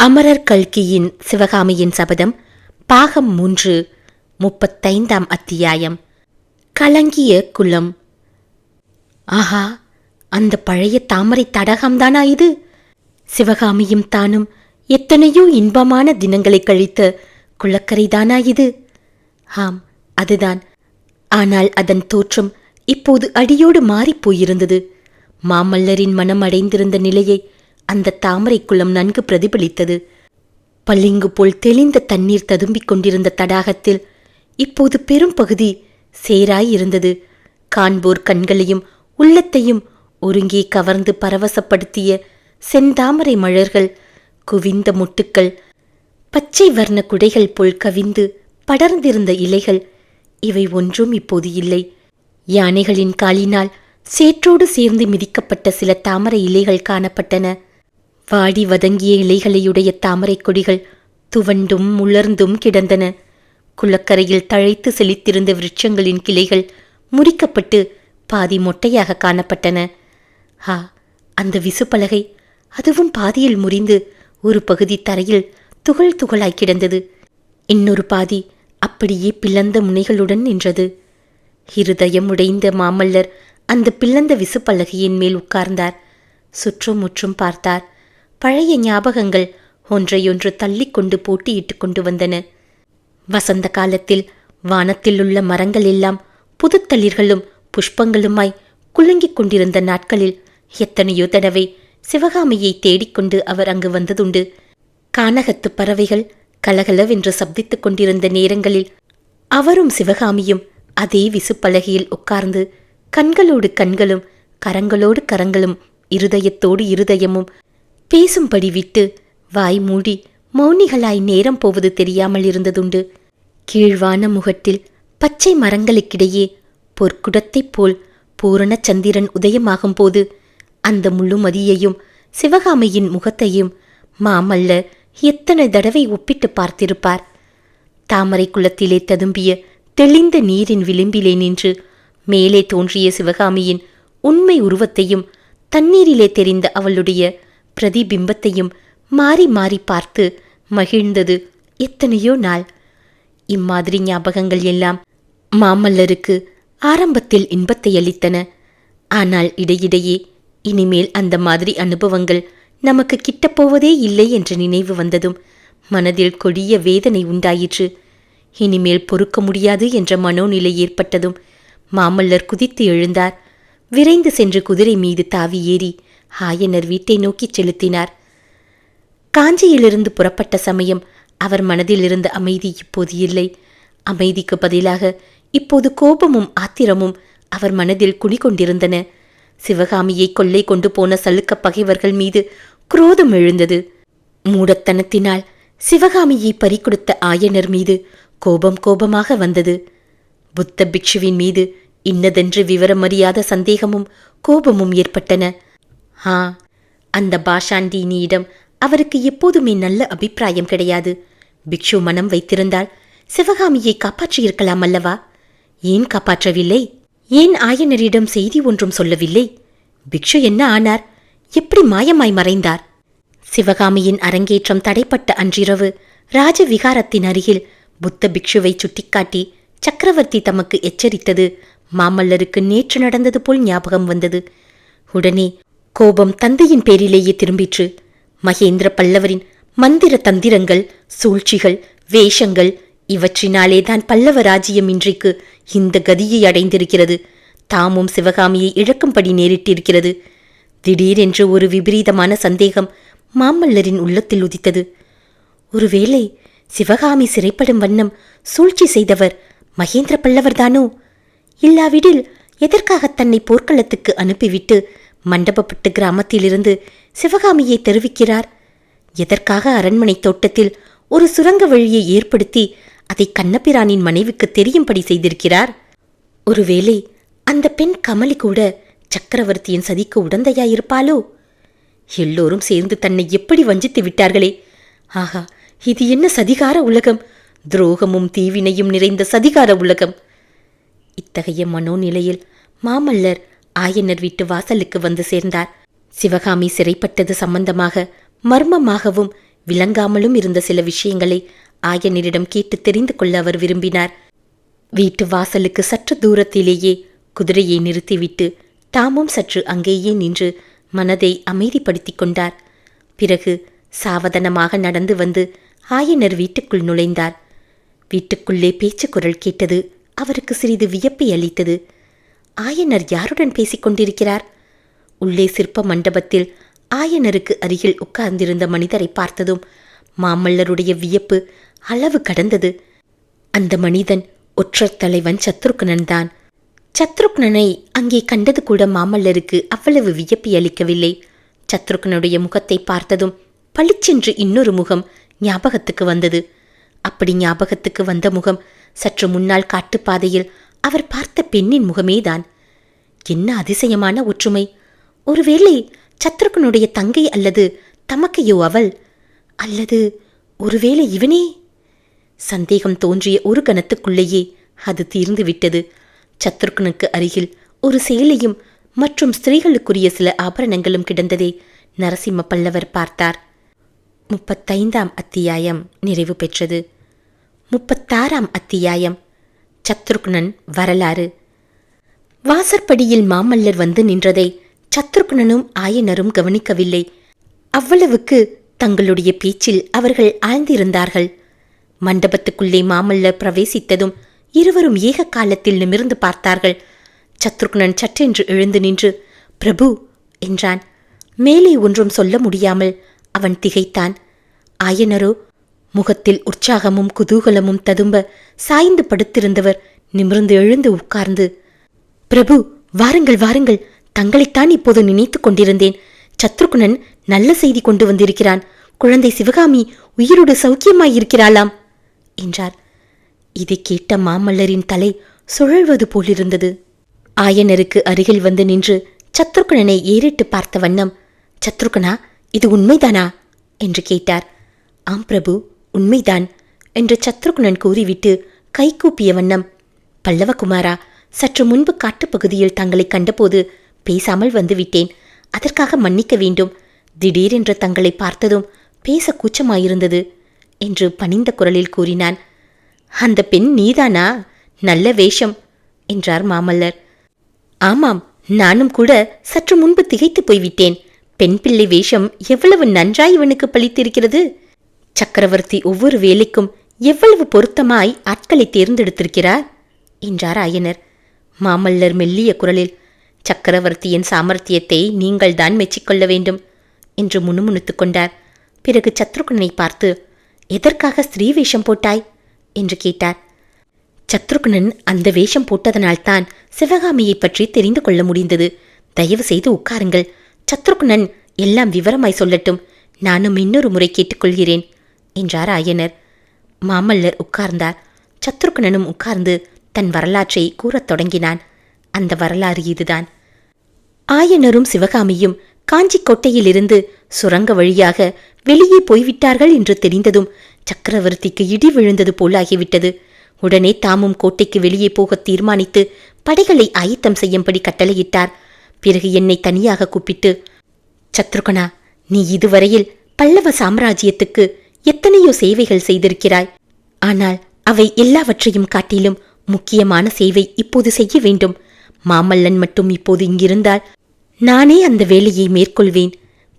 அமரர் கல்கியின் சிவகாமியின் சபதம் பாகம் 3 35ஆம் அத்தியாயம். கலங்கிய குளம். ஆஹா, அந்த பழைய தாமரை தடாகம்தானா இது? சிவகாமியும் தானும் எத்தனையோ இன்பமான தினங்களை கழித்த குளக்கரைதானா இது? ஆம், அதுதான். ஆனால் அதன் தோற்றம் இப்போது அடியோடு மாறிப்போயிருந்தது. மாமல்லரின் மனம் அடைந்திருந்த நிலையை அந்த தாமரை குளம் நன்கு பிரதிபலித்தது. பளிங்கு போல் தெளிந்த தண்ணீர் ததும்பிக் கொண்டிருந்த தடாகத்தில் இப்போது பெரும் பகுதி சேராயிருந்தது. காண்போர் கண்களையும் உள்ளத்தையும் ஒருங்கே கவர்ந்து பரவசப்படுத்திய செந்தாமரை மலர்கள், குவிந்த மொட்டுக்கள், பச்சை வர்ண குடைகள் போல் கவிந்து படர்ந்திருந்த இலைகள், இவை ஒன்றும் இப்போது இல்லை. யானைகளின் காலினால் சேற்றோடு சேர்ந்து மிதிக்கப்பட்ட சில தாமரை இலைகள் காணப்பட்டன. வாடி வதங்கிய இலைகளையுடைய தாமரை கொடிகள் துவண்டும் உலர்ந்தும் கிடந்தன. குளக்கரையில் தழைத்து செழித்திருந்த விருட்சங்களின் கிளைகள் முறிக்கப்பட்டு பாதி மொட்டையாக காணப்பட்டன. அந்த விசுப்பலகை அதுவும் பாதியில் முறிந்து ஒரு பகுதி தரையில் துகள் துகளாய் கிடந்தது. இன்னொரு பாதி அப்படியே பிளந்த முனைகளுடன் நின்றது. இருதயம் உடைந்த மாமல்லர் அந்த பிளந்த விசுப்பலகையின் மேல் உட்கார்ந்தார். சுற்றும் முற்றும் பார்த்தார். பழைய ஞாபகங்கள் ஒன்றையொன்று தள்ளிக்கொண்டு போட்டியிட்டு கொண்டு வந்தன. வசந்த காலத்தில் வானத்தில் உள்ள மரங்கள் எல்லாம் புதுத்தளிர்களும் புஷ்பங்களுமாய் குலுங்கிக் கொண்டிருந்த நாட்களில் எத்தனையோ தடவை சிவகாமியை தேடிக்கொண்டு அவர் அங்கு வந்ததுண்டு. கானகத்து பறவைகள் கலகலவென்று சப்தித்துக் கொண்டிருந்த நேரங்களில் அவரும் சிவகாமியும் அதே விசுப்பலகையில் உட்கார்ந்து கண்களோடு கண்களும் கரங்களோடு கரங்களும் இருதயத்தோடு இருதயமும் பேசும்படி விட்டு வாய் மூடி மௌனிகளாய் நேரம் போவது தெரியாமல் இருந்ததுண்டு. கீழ்வான முகட்டில் பச்சை மரங்களுக்கிடையே பொற்குடத்தைப் போல் பூரண சந்திரன் உதயமாகும் போது அந்த முழுமதியையும் சிவகாமியின் முகத்தையும் மாமல்லர் எத்தனை தடவை ஒப்பிட்டு பார்த்திருப்பார். தாமரை குளத்திலே ததும்பிய தெளிந்த நீரின் விளிம்பிலே நின்று மேலே தோன்றிய சிவகாமியின் உண்மை உருவத்தையும் தண்ணீரிலே தெரிந்த அவளுடைய பிரதிபிம்பத்தையும் மாறி மாறி பார்த்து மகிழ்ந்தது எத்தனையோ நாள். இம்மாதிரி ஞாபகங்கள் எல்லாம் மாமல்லருக்கு ஆரம்பத்தில் இன்பத்தை அளித்தன. ஆனால் இடையிடையே இனிமேல் அந்த மாதிரி அனுபவங்கள் நமக்கு கிட்டப்போவதே இல்லை என்ற நினைவு வந்ததும் மனதில் கொடிய வேதனை உண்டாயிற்று. இனிமேல் பொறுக்க முடியாது என்ற மனோநிலை ஏற்பட்டதும் மாமல்லர் குதித்து எழுந்தார். விரைந்து சென்று குதிரை மீது தாவி ஏறி ஆயனர் வீட்டை நோக்கி செலுத்தினார். காஞ்சியிலிருந்து புறப்பட்ட சமயம் அவர் மனதில் இருந்த அமைதி இப்போது இல்லை. அமைதிக்கு பதிலாக இப்போது கோபமும் ஆத்திரமும் அவர் மனதில் குடிகொண்டிருந்தன. சிவகாமியை கொள்ளை கொண்டு போன சலுக்க பகைவர்கள் மீது குரோதம் எழுந்தது. மூடத்தனத்தினால் சிவகாமியை பறிகொடுத்த ஆயனர் மீது கோபமாக வந்தது. புத்த பிக்ஷுவின் மீது இன்னதென்று விவரமறியாத சந்தேகமும் கோபமும் ஏற்பட்டன. அந்த பாஷாண்டீனியிடம் அவருக்கு எப்போதுமே நல்ல அபிப்பிராயம் கிடையாது. பிக்ஷு மனம் வைத்திருந்தால் சிவகாமியை காப்பாற்றியிருக்கலாம் அல்லவா? ஏன் காப்பாற்றவில்லை? ஏன் ஆயனரிடம் செய்தி ஒன்றும் சொல்லவில்லை? பிக்ஷு என்ன ஆனார்? எப்படி மாயமாய் மறைந்தார்? சிவகாமியின் அரங்கேற்றம் தடைப்பட்ட அன்றிரவு ராஜவிகாரத்தின் அருகில் புத்த பிக்ஷுவை சுட்டிக்காட்டி சக்கரவர்த்தி தமக்கு எச்சரித்தது மாமல்லருக்கு நேற்று நடந்தது போல் ஞாபகம் வந்தது. உடனே கோபம் தந்தையின் பேரிலேயே திரும்பிற்று. மகேந்திர பல்லவரின் மந்திர தந்திரங்கள், சூழ்ச்சிகள், வேஷங்கள் இவற்றினாலேதான் பல்லவ ராஜ்யம் இன்றைக்கு இந்த கதியை அடைந்திருக்கிறது. தாமும் சிவகாமியை இழக்கும்படி நேரிட்டிருக்கிறது. திடீரென்று ஒரு விபரீதமான சந்தேகம் மாமல்லரின் உள்ளத்தில் உதித்தது. ஒருவேளை சிவகாமி சிறைப்படும் வண்ணம் சூழ்ச்சி செய்தவர் மகேந்திர பல்லவர்தானோ? இல்லாவிடில் எதற்காக தன்னை போர்க்களத்துக்கு அனுப்பிவிட்டு மண்டபப்பட்டு கிராமத்திலிருந்து சிவகாமியை தெரிவிக்கிறார்? எதற்காக அரண்மனை தோட்டத்தில் ஒரு சுரங்க வழியை ஏற்படுத்தி அதை கண்ணபிரானின் மனைவிக்கு தெரியும்படி செய்திருக்கிறார்? ஒருவேளை அந்த பெண் கமலி கூட சக்கரவர்த்தியின் சதிக்கு உடந்தையாயிருப்பாளோ? எல்லோரும் சேர்ந்து தன்னை எப்படி வஞ்சித்து விட்டார்களே! ஆகா, இது என்ன சதிகார உலகம்! துரோகமும் தீவினையும் நிறைந்த சதிகார உலகம்! இத்தகைய மனோநிலையில் மாமல்லர் ஆயனர் வீட்டு வாசலுக்கு வந்து சேர்ந்தார். சிவகாமி சிறைப்பட்டது சம்பந்தமாக மர்மமாகவும் விளங்காமலும் இருந்த சில விஷயங்களை ஆயனரிடம் கேட்டு தெரிந்து கொள்ள அவர் விரும்பினார். வீட்டு வாசலுக்கு சற்று தூரத்திலேயே குதிரையை நிறுத்திவிட்டு தாமும் சற்று அங்கேயே நின்று மனதை அமைதிப்படுத்தி கொண்டார். பிறகு சாவதானமாக நடந்து வந்து ஆயனர் வீட்டுக்குள் நுழைந்தார். வீட்டுக்குள்ளே பேச்சு குரல் கேட்டது அவருக்கு சிறிது வியப்பை அளித்தது. ஆயனர் யாருடன் பேசிக் கொண்டிருக்கிறார்? உள்ளே சிற்ப மண்டபத்தில் ஆயனருக்கு அருகில் உட்கார்ந்திருந்த மனிதரை பார்த்ததும் மாமல்லருடைய வியப்பு அளவு கடந்தது. அந்த மனிதன் ஒற்றர் தலைவன் சத்ருக்னன் தான். சத்ருக்னனை அங்கே கண்டது கூட மாமல்லருக்கு அவ்வளவு வியப்பை அளிக்கவில்லை. சத்ருக்னுடைய முகத்தை பார்த்ததும் பளிச்சென்று இன்னொரு முகம் ஞாபகத்துக்கு வந்தது. அப்படி ஞாபகத்துக்கு வந்த முகம் சற்று முன்னால் காட்டுப்பாதையில் அவர் பார்த்த பெண்ணின் முகமேதான். என்ன அதிசயமான ஒற்றுமை! ஒருவேளை சத்ருக்னுடைய தங்கை அல்லது தமக்கையோ அவள்? அல்லது ஒருவேளை இவனே? சந்தேகம் தோன்றிய ஒரு கணத்துக்குள்ளேயே அது தீர்ந்து விட்டது. சத்ருக்னுக்கு அருகில் ஒரு சேலையும் மற்றும் ஸ்திரீகளுக்குரிய சில ஆபரணங்களும் கிடந்ததை நரசிம்ம பல்லவர் பார்த்தார். 35ஆம் அத்தியாயம் நிறைவு பெற்றது. 36ஆம் அத்தியாயம் சத்ருக்னன் வரலாறு. வாசற்படியில் மாமல்லர் வந்து நின்றதை சத்ருக்னனும் ஆயனரும் கவனிக்கவில்லை. அவ்வளவுக்கு தங்களுடைய பேச்சில் அவர்கள் ஆழ்ந்திருந்தார்கள். மண்டபத்துக்குள்ளே மாமல்லர் பிரவேசித்ததும் இருவரும் ஏக காலத்தில் நிமிர்ந்து பார்த்தார்கள். சத்ருக்னன் சற்றென்று எழுந்து நின்று பிரபு என்றான். மேலே ஒன்றும் சொல்ல முடியாமல் அவன் திகைத்தான். ஆயனரோ முகத்தில் உற்சாகமும் குதூகலமும் ததும்ப சாய்ந்து படுத்திருந்தவர் நிமிர்ந்து எழுந்து உட்கார்ந்து, பிரபு வாருங்கள் வாருங்கள், தங்களைத்தான் இப்போது நினைத்து கொண்டிருந்தேன். சத்ருக்னன் நல்ல செய்தி கொண்டு வந்திருக்கிறான். குழந்தை சிவகாமி உயிரோடு சௌக்கியமாயிருக்கிறாளாம் என்றார். இதை கேட்ட மாமல்லரின் தலை சுழல்வது போலிருந்தது. ஆயனருக்கு அருகில் வந்து நின்று சத்ருக்னனை ஏறிட்டு பார்த்த வண்ணம், சத்ருக்னா, இது உண்மைதானா என்று கேட்டார். ஆம் பிரபு, உண்மைதான் என்று சத்ருக்னன் கூறிவிட்டு கைகூப்பிய வண்ணம், பல்லவகுமாரா, சற்று முன்பு காட்டுப்பகுதியில் தங்களை கண்டபோது பேசாமல் வந்துவிட்டேன். அதற்காக மன்னிக்க வேண்டும். திடீரென்று தங்களை பார்த்ததும் பேச கூச்சமாயிருந்தது என்று பணிந்த குரலில் கூறினான். அந்த பெண் நீதானா? நல்ல வேஷம் என்றார் மாமல்லர். ஆமாம், நானும் கூட சற்று முன்பு திகைத்து போய்விட்டேன். பெண் பிள்ளை வேஷம் எவ்வளவு நன்றாய் இவனுக்கு பளித்திருக்கிறது. சக்கரவர்த்தி ஒவ்வொரு வேலைக்கும் எவ்வளவு பொருத்தமாய் ஆட்களை தேர்ந்தெடுத்திருக்கிறார் என்றார் ஆயனர். மாமல்லர் மெல்லிய குரலில், சக்கரவர்த்தியின் சாமர்த்தியத்தை நீங்கள்தான் மெச்சிக்கொள்ள வேண்டும் என்று முணுமுணுத்து கொண்டார். பிறகு சத்ருக்னனை பார்த்து, எதற்காக ஸ்திரீ வேஷம் போட்டாய் என்று கேட்டார். சத்ருக்னன் அந்த வேஷம் போட்டதனால்தான் சிவகாமியை பற்றி தெரிந்து கொள்ள முடிந்தது. தயவு செய்து உட்காருங்கள். சத்ருக்னன் எல்லாம் விவரமாய் சொல்லட்டும். நானும் இன்னொரு முறை கேட்டுக்கொள்கிறேன் என்றார் ஆயனர். மாமல்லர் உட்கார்ந்தார். சத்ருக்னனும் உட்கார்ந்து தன் வரலாற்றை கூறத் தொடங்கினான். அந்த வரலாறு இதுதான். ஆயனரும் சிவகாமியும் காஞ்சி கோட்டையிலிருந்து சுரங்க வழியாக வெளியே போய்விட்டார்கள் என்று தெரிந்ததும் சக்கரவர்த்திக்கு இடி விழுந்தது போலாகிவிட்டது. உடனே தாமும் கோட்டைக்கு வெளியே போக தீர்மானித்து படைகளை ஆயத்தம் செய்யும்படி கட்டளையிட்டார். பிறகு என்னை தனியாக கூப்பிட்டு, சத்ருகனா, நீ இதுவரையில் பல்லவ சாம்ராஜ்யத்துக்கு எத்தனையோ சேவைகள் செய்திருக்கிறாய். ஆனால் அவை எல்லாவற்றையும் காட்டிலும் முக்கியமான சேவை இப்போது செய்ய வேண்டும். மாமல்லன் மட்டும் இப்போது இங்கிருந்தால் நானே அந்த வேலையை மேற்கொள்வேன்.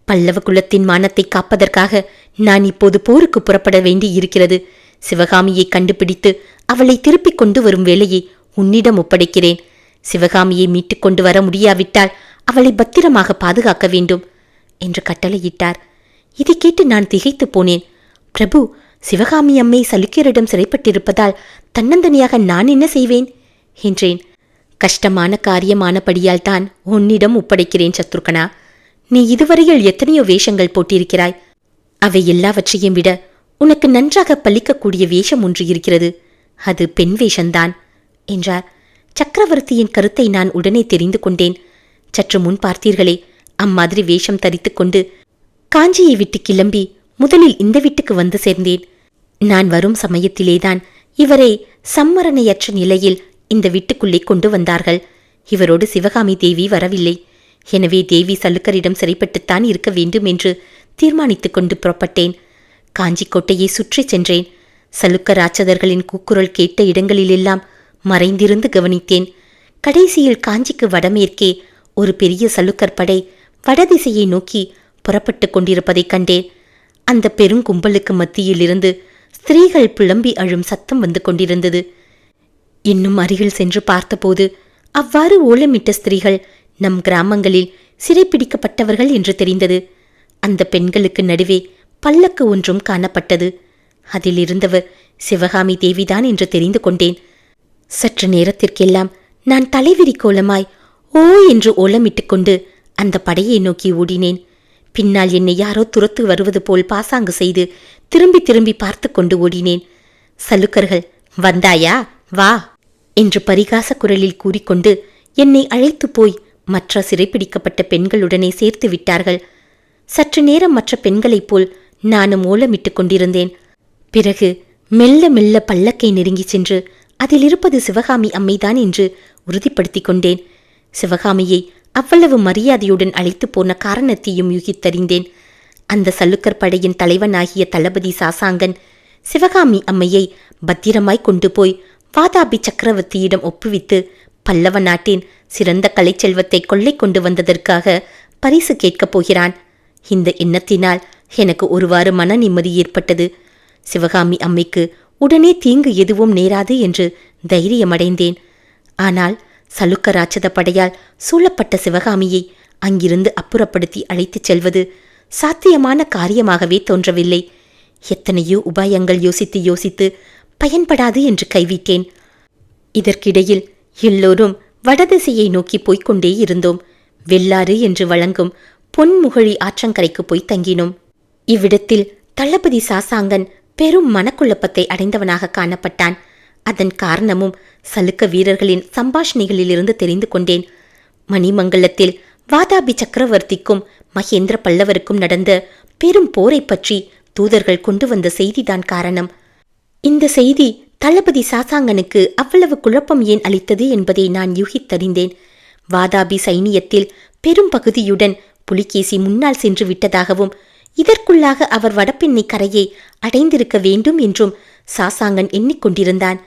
பல்லவ குலத்தின் மானத்தை காப்பதற்காக நான் இப்போது போருக்கு புறப்பட வேண்டி இருக்கிறது. சிவகாமியை கண்டுபிடித்து அவளை திருப்பிக் கொண்டு வரும் வேலையை உன்னிடம் ஒப்படைக்கிறேன். சிவகாமியை மீட்டுக் கொண்டு வர முடியாவிட்டால் அவளை பத்திரமாக பாதுகாக்க வேண்டும் என்று கட்டளையிட்டார். இதை கேட்டு நான் திகைத்து போனேன். பிரபு, சிவகாமி அம்மை சலுக்கியரிடம் சிறைப்பட்டிருப்பதால் தன்னந்தனியாக நான் என்ன செய்வேன் என்றேன். கஷ்டமான காரியமானபடியால் தான் உன்னிடம் ஒப்படைக்கிறேன் சத்ருகனா. நீ இதுவரையில் எத்தனையோ வேஷங்கள் போட்டிருக்கிறாய். அவை எல்லாவற்றையும் விட உனக்கு நன்றாக பலிக்கக்கூடிய வேஷம் ஒன்று இருக்கிறது. அது பெண் வேஷந்தான் என்றார். சக்கரவர்த்தியின் கருத்தை நான் உடனே தெரிந்து கொண்டேன். சற்று முன் பார்த்தீர்களே, அம்மாதிரி வேஷம் தரித்து கொண்டு காஞ்சியை விட்டு கிளம்பி முதலில் இந்த வீட்டுக்கு வந்து சேர்ந்தேன். நான் வரும் சமயத்திலேதான் இவரை சம்மரணையற்ற நிலையில் இந்த வீட்டுக்குள்ளே கொண்டு வந்தார்கள். இவரோடு சிவகாமி தேவி வரவில்லை. எனவே தேவி சலுக்கரிடம் சிறைப்பட்டுத்தான் இருக்க வேண்டும் என்று தீர்மானித்துக் கொண்டு புறப்பட்டேன். காஞ்சிக்கோட்டையை சுற்றி சென்றேன். சலுக்க ராட்சதர்களின் கூக்குரல் கேட்ட இடங்களிலெல்லாம் மறைந்திருந்து கவனித்தேன். கடைசியில் காஞ்சிக்கு வடமேற்கே ஒரு பெரிய சலுக்கர் படை வடதிசையை நோக்கி புறப்பட்டு கொண்டிருப்பதைக் கண்டேன். அந்த பெருங்கும்பலுக்கு மத்தியிலிருந்து ஸ்திரீகள் புலம்பி அழும் சத்தம் வந்து கொண்டிருந்தது. இன்னும் அருகில் சென்று பார்த்தபோது அவ்வாறு ஓலமிட்ட ஸ்திரீகள் நம் கிராமங்களில் சிறைப்பிடிக்கப்பட்டவர்கள் என்று தெரிந்தது. அந்த பெண்களுக்கு நடுவே பல்லக்கு ஒன்றும் காணப்பட்டது. அதில் இருந்தவர் சிவகாமி தேவிதான் என்று தெரிந்து கொண்டேன். சற்று நேரத்திற்கெல்லாம் நான் தலைவிரி கோலமாய் ஓ என்று ஓலமிட்டு கொண்டு அந்த படையை நோக்கி ஓடினேன். பின்னால் என்னை யாரோ துரத்து வருவது போல் பாசாங்கு செய்து திரும்பி திரும்பி பார்த்து கொண்டு ஓடினேன். சலுக்கர்கள் வந்தாயா வா என்று பரிகாச குரலில் கூறிக்கொண்டு என்னை அழைத்து போய் மற்ற சிறைப்பிடிக்கப்பட்ட பெண்களுடனே சேர்த்து விட்டார்கள். சற்று நேரம் மற்ற பெண்களைப் போல் நானும் ஓலமிட்டு கொண்டிருந்தேன். பிறகு மெல்ல மெல்ல பல்லக்கை நெருங்கி சென்று அதில் இருப்பது சிவகாமி அம்மைதான் என்று உறுதிப்படுத்தி கொண்டேன். சிவகாமியை அவ்வளவு மரியாதையுடன் அழைத்து போன காரணத்தையும் யூகித்தறிந்தேன். அந்த சல்லுக்கர் படையின் தலைவனாகிய தளபதி சாசாங்கன் சிவகாமி அம்மையை பத்திரமாய் கொண்டு போய் வாதாபி சக்கரவர்த்தியிடம் ஒப்புவித்து பல்லவ நாட்டின் சிறந்த கலைச்செல்வத்தை கொள்ளை கொண்டு வந்ததற்காக பரிசு கேட்கப் போகிறான். இந்த எண்ணத்தினால் எனக்கு ஒருவாறு மன நிம்மதி ஏற்பட்டது. சிவகாமி அம்மைக்கு உடனே தீங்கு எதுவும் நேராது என்று தைரியமடைந்தேன். ஆனால் சலுக்க ராட்சத படையால் சூழப்பட்ட சிவகாமியை அங்கிருந்து அப்புறப்படுத்தி அழைத்துச் செல்வது சாத்தியமான காரியமாகவே தோன்றவில்லை. எத்தனையோ உபாயங்கள் யோசித்து யோசித்து பயன்படாது என்று கைவிட்டேன். இதற்கிடையில் எல்லோரும் வடதிசையை நோக்கி போய்கொண்டே இருந்தோம். வெள்ளாறு என்று வழங்கும் பொன்முகழி ஆற்றங்கரைக்கு போய் தங்கினோம். இவ்விடத்தில் தளபதி சாசாங்கன் பெரும் மனக்குழப்பத்தை அடைந்தவனாக காணப்பட்டான். அதன் காரணமும் சலுக்க வீரர்களின் சம்பாஷணைகளிலிருந்து தெரிந்து கொண்டேன். மணிமங்கலத்தில் வாதாபி சக்கரவர்த்திக்கும் மகேந்திர பல்லவருக்கும் நடந்த பெரும் போரை பற்றி தூதர்கள் கொண்டு வந்த செய்திதான் காரணம். இந்த செய்தி தளபதி சாசாங்கனுக்கு அவ்வளவு குழப்பம் ஏன் அளித்தது என்பதை நான் யூகித்தறிந்தேன். வாதாபி சைனியத்தில் பெரும் பகுதியுடன் புலிகேசி முன்னால் சென்று விட்டதாகவும் இதற்குள்ளாக அவர் வடபெண்ணை கரையை அடைந்திருக்க வேண்டும் என்றும் சாசாங்கன் எண்ணிக்கொண்டிருந்தான்.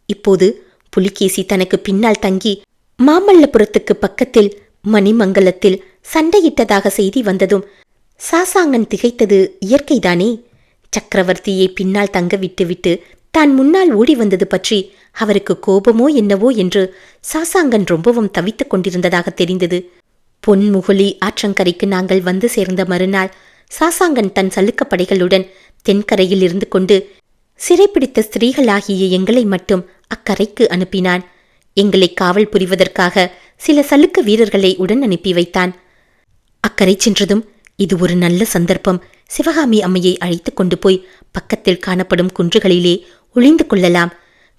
இப்போது புலிகேசி தனக்கு பின்னால் தங்கி மாமல்லபுரத்துக்கு பக்கத்தில் மணிமங்கலத்தில் சண்டையிட்டதாக செய்தி வந்ததும் சாசாங்கன் திகைத்தது இயற்கைதானே. சக்கரவர்த்தியை பின்னால் தங்க விட்டுவிட்டு தான் முன்னால் ஓடி வந்தது பற்றி அவருக்கு கோபமோ என்னவோ என்று சாசாங்கன் ரொம்பவும் தவித்துக் கொண்டிருந்ததாக தெரிந்தது. பொன்முகலி ஆற்றங்கரைக்கு நாங்கள் வந்து சேர்ந்த மறுநாள் சாசாங்கன் தன் சலுக்கப்படைகளுடன் தென்கரையில் இருந்து கொண்டு சிறைப்பிடித்த ஸ்திரீகளாகிய எங்களை மட்டும் அக்கரைக்கு அனுப்பினான். எங்களை காவல் புரிவதற்காக சில சலுக்க வீரர்களை உடன் அனுப்பி வைத்தான். அக்கரை சென்றதும் இது ஒரு நல்ல சந்தர்ப்பம், சிவகாமி அம்மையை அழைத்து கொண்டு போய் பக்கத்தில் காணப்படும் குன்றுகளிலே ஒளிந்து கொள்ளலாம்.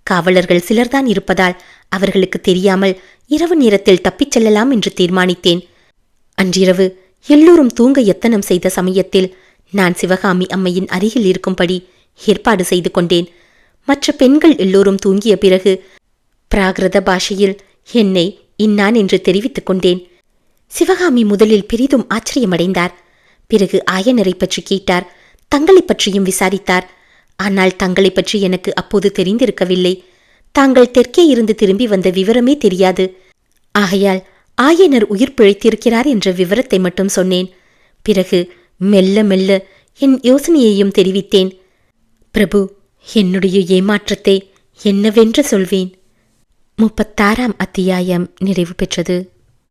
காவலர்கள் சிலர்தான் இருப்பதால் அவர்களுக்கு தெரியாமல் இரவு நேரத்தில் தப்பிச் செல்லலாம் என்று தீர்மானித்தேன். அன்றிரவு எல்லோரும் தூங்க எத்தனம் செய்த சமயத்தில் நான் சிவகாமி அம்மையின் அருகில் இருக்கும்படி ஏற்பாடு செய்து கொண்டேன். மற்ற பெண்கள் எல்லோரும் தூங்கிய பிறகு பிராகிருத பாஷையில் என்னை இன்னான் என்று தெரிவித்துக் கொண்டேன். சிவகாமி முதலில் பெரிதும் ஆச்சரியமடைந்தார். பிறகு ஆயனரை பற்றி கேட்டார். தங்களை பற்றியும் விசாரித்தார். ஆனால் தங்களை பற்றி எனக்கு அப்போது தெரிந்திருக்கவில்லை. தாங்கள் தெற்கே இருந்து திரும்பி வந்த விவரமே தெரியாது. ஆகையால் ஆயனர் உயிர் பிழைத்திருக்கிறார் என்ற விவரத்தை மட்டும் சொன்னேன். பிறகு மெல்ல மெல்ல என் யோசனையையும் தெரிவித்தேன். பிரபு, என்னுடைய ஏமாற்றத்தை என்னவென்று சொல்வேன். 36ஆம் அத்தியாயம் நிறைவு பெற்றது.